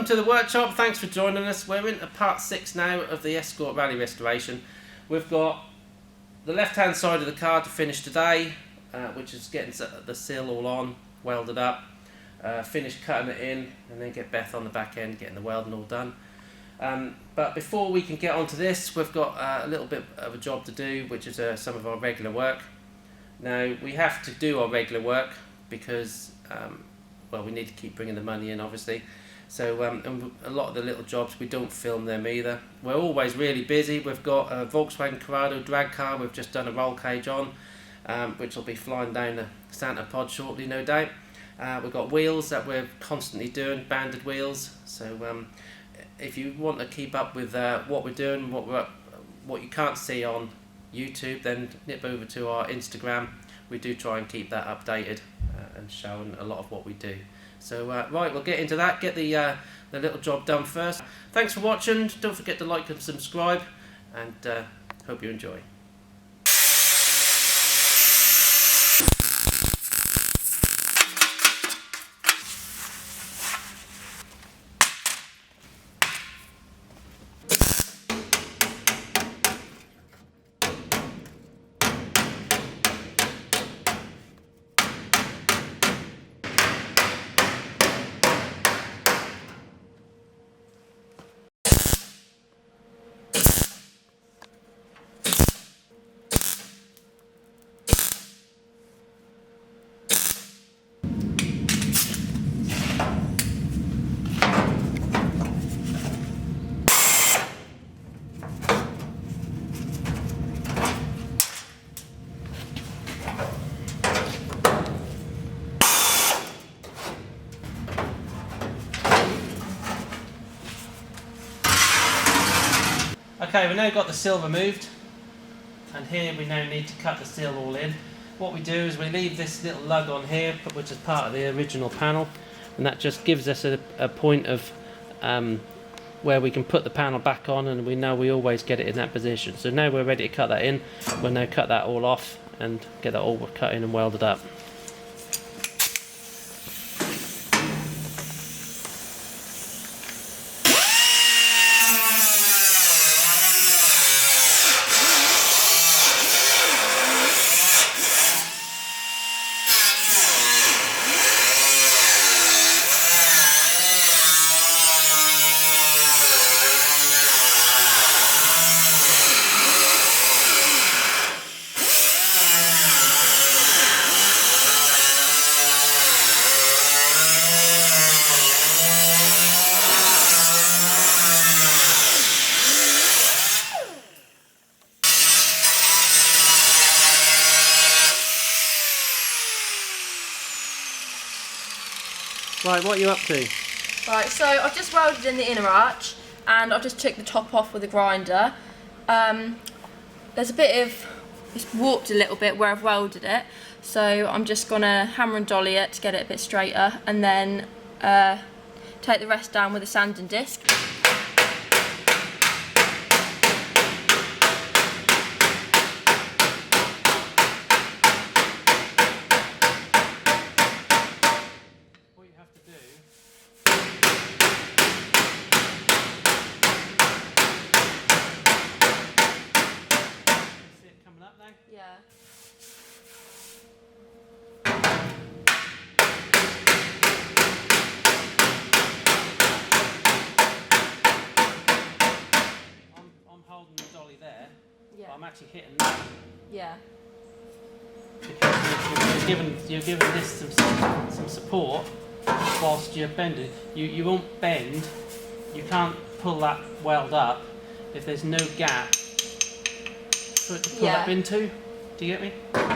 to the workshop. Thanks for joining us. We're into part 6 now of the Escort Rally restoration. We've got the left hand side of the car to finish today, which is getting the sill all on, welded up, finish cutting it in, and then get Beth on the back end getting the welding all done. But before we can get onto this, we've got a little bit of a job to do, which is some of our regular work. Now we have to do our regular work because well, we need to keep bringing the money in, obviously. So and a lot of the little jobs, we don't film them either. We're always really busy. We've got a Volkswagen Corrado drag car we've just done a roll cage on, which will be flying down the Santa pod shortly, no doubt. We've got wheels that we're constantly doing, banded wheels. So if you want to keep up with what we're doing, what you can't see on YouTube, then nip over to our Instagram. We do try and keep that updated and showing a lot of what we do. So right, we'll get into that, get the little job done first. Thanks for watching. Don't forget to like and subscribe, and hope you enjoy. Okay, we've now got the sill removed, and here we now need to cut the sill all in. What we do is we leave this little lug on here, which is part of the original panel, and that just gives us a point of where we can put the panel back on, and we know we always get it in that position. So now we're ready to cut that in. We'll now cut that all off and get that all cut in and welded up. Right, what are you up to? Right, so I've just welded in the inner arch, and I've just took the top off with a grinder. There's a bit of, it's warped a little bit where I've welded it, so I'm just going to hammer and dolly it to get it a bit straighter, and then take the rest down with a sanding disc. Yeah. I'm holding the dolly there, Yeah. but I'm actually hitting that. Yeah. Because you're giving this some support whilst you're bending. You won't bend. You can't pull that weld up if there's no gap for it to pull up into. Do you get me? That's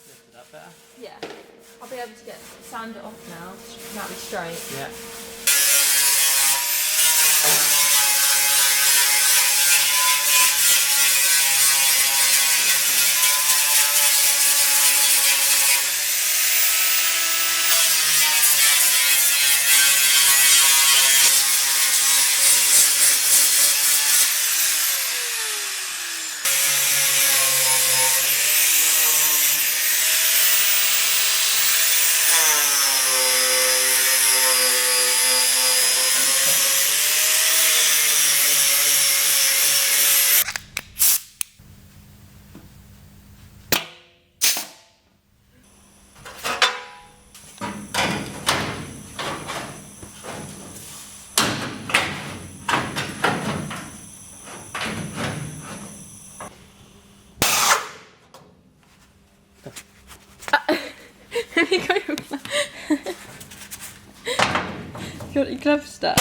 lifted up better. Yeah. I'll be able to sand it off now. That'll be straight. Yeah. Have you got your glove? You got your glove stuck?